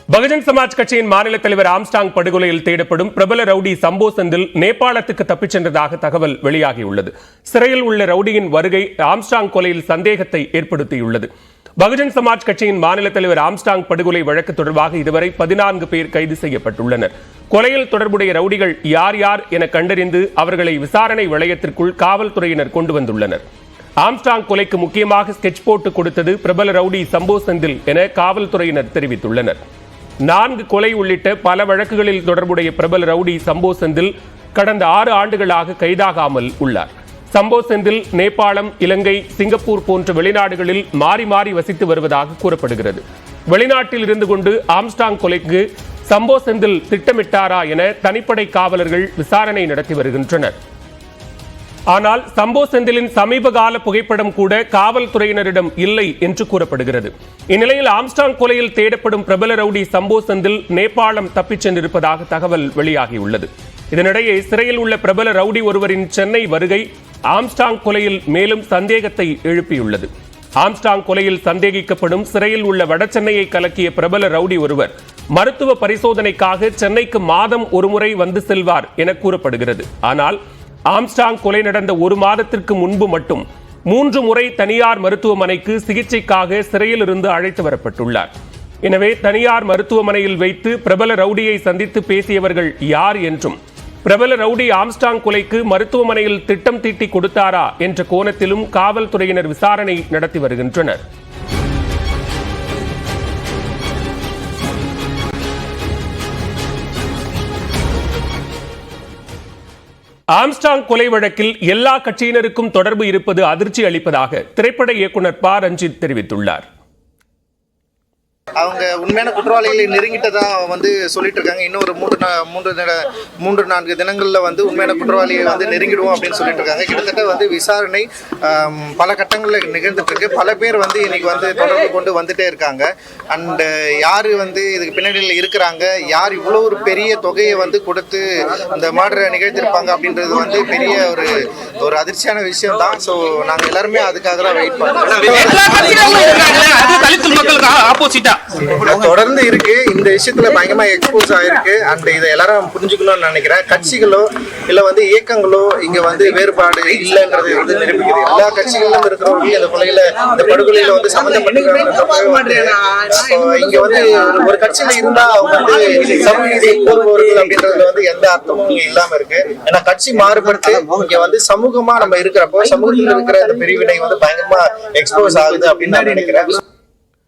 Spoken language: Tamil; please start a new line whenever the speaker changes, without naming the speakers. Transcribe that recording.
பகுஜன் சமாஜ் கட்சியின் மாநில தலைவர் ஆம்ஸ்டாங் படுகொலையில் தேடப்படும் பிரபல ரவுடி சம்போ செந்தில் நேபாளத்துக்கு தப்பிச் சென்றதாக தகவல் வெளியாகியுள்ளது. சிறையில் உள்ள ரவுடியின் வருகை ஆம்ஸ்டாங் கொலையில் சந்தேகத்தை ஏற்படுத்தியுள்ளது. பகுஜன் சமாஜ் கட்சியின் மாநில தலைவர் ஆம்ஸ்டாங் படுகொலை வழக்கு தொடர்பாக இதுவரை 14 பேர் கைது செய்யப்பட்டுள்ளனர். கொலையில் தொடர்புடைய ரவுடிகள் யார் யார் என கண்டறிந்து அவர்களை விசாரணை வளையத்திற்குள் காவல்துறையினர் கொண்டு வந்துள்ளனர். ஆம்ஸ்டாங் கொலைக்கு முக்கியமாக ஸ்கெட்ச் போட்டு கொடுத்தது பிரபல ரவுடி சம்போ செந்தில் என காவல்துறையினர் தெரிவித்துள்ளனர். 4 கொலை உள்ளிட்ட பல வழக்குகளில் தொடர்புடைய பிரபல ரவுடி சம்போ செந்தில் கடந்த 6 ஆண்டுகளாக கைதாகாமல் உள்ளார். சம்போ செந்தில் நேபாளம், இலங்கை, சிங்கப்பூர் போன்ற வெளிநாடுகளில் மாறி மாறி வசித்து வருவதாக கூறப்படுகிறது. வெளிநாட்டில் இருந்து கொண்டு ஆம்ஸ்டாங் கொலைக்கு சம்போ செந்தில் திட்டமிட்டாரா என தனிப்படை காவலர்கள் விசாரணை நடத்தி வருகின்றனர். ஆனால் சம்போ செந்திலின் சமீபகால புகைப்படம் கூட காவல்துறையினரிடம் இல்லை என்று கூறப்படுகிறது. இந்நிலையில் ஆம்ஸ்டாங் கொலையில் தேடப்படும் பிரபல ரவுடி சம்போ செந்தில் நேபாளம் தப்பிச் சென்றிருப்பதாக தகவல் வெளியாகியுள்ளது. இதனிடையே சிறையில் உள்ள பிரபல ரவுடி ஒருவரின் சென்னை வருகை ஆம்ஸ்டாங் கொலையில் மேலும் சந்தேகத்தை எழுப்பியுள்ளது. ஆம்ஸ்டாங் கொலையில் சந்தேகிக்கப்படும் சிறையில் உள்ள வடசென்னையை கலக்கிய பிரபல ரவுடி ஒருவர் மருத்துவ பரிசோதனைக்காக சென்னைக்கு மாதம் ஒருமுறை வந்து செல்வார் என கூறப்படுகிறது. ஆனால் ஆம்ஸ்டாங் கொலை நடந்த 1 மாதத்திற்கு முன்பு மட்டும் 3 முறை தனியார் மருத்துவமனைக்கு சிகிச்சைக்காக சிறையில் இருந்து அழைத்து வரப்பட்டுள்ளார். எனவே தனியார் மருத்துவமனையில் வைத்து பிரபல ரவுடியை சந்தித்து பேசியவர்கள் யார் என்றும், பிரபல ரவுடி ஆம்ஸ்டாங் கொலைக்கு மருத்துவமனையில் திட்டம் தீட்டி கொடுத்தாரா என்ற கோணத்திலும் காவல்துறையினர் விசாரணை நடத்தி வருகின்றனர். ஆம்ஸ்டாங் கொலை வழக்கில் எல்லா கட்சியினருக்கும் தொடர்பு இருப்பது அதிர்ச்சி அளிப்பதாக திரைப்பட இயக்குனர் ப. ரஞ்சித் தெரிவித்துள்ளார்.
அவங்க உண்மையான குற்றவாளிகளை நெருங்கிட்டதா சொல்லிட்டு இருக்காங்க. இன்னும் ஒரு 3-4 தினங்கள்ல உண்மையான குற்றவாளியை நெருங்கிடுவோம் அப்படின்னு சொல்லிட்டு இருக்காங்க. கிட்டத்தட்ட விசாரணை பல கட்டங்களில் நிகழ்ந்துட்டு இருக்கு. பல பேர் இன்னைக்கு தொடர்பு கொண்டு வந்துட்டே இருக்காங்க. அண்ட் யாரு இதுக்கு பின்னணியில் இருக்கிறாங்க, யார் இவ்வளோ ஒரு பெரிய தொகையை கொடுத்து இந்த மாடரை நிகழ்த்திருப்பாங்க அப்படின்றது பெரிய ஒரு அதிர்ச்சியான விஷயம் தான். ஸோ நாங்கள் எல்லாருமே அதுக்காக தான் வெயிட் பண்ணுறோம். தொடர்ந்து இருக்கு. இந்த விஷயத்துல பயங்கரமா எக்ஸ்போஸ் ஆயிருக்கு. அண்ட் இதை எல்லாரும் புரிஞ்சுக்கணும்னு நினைக்கிறேன். கட்சிகளோ இல்ல இயக்கங்களோ இங்க வேறுபாடு இல்லைன்றது நிரூபிக்குது. எல்லா கட்சிகளிலும் இருக்கிறவங்க இந்த கொலையில, இந்த படுகொலையில சம்பந்தப்பட்டிருக்காங்க. இங்க ஒரு கட்சியில இருந்தா அவங்க சமூக நீதியை கோருபவர்கள் அப்படின்றது எந்த அர்த்தமும் இல்லாம இருக்கு. ஏன்னா கட்சி மாறுபடுத்து இங்க சமூகமா நம்ம இருக்கிறப்போ சமூகத்தில் இருக்கிற இந்த பிரிவினை பயங்கரமா எக்ஸ்போஸ் ஆகுது அப்படின்னு நான் நினைக்கிறேன்.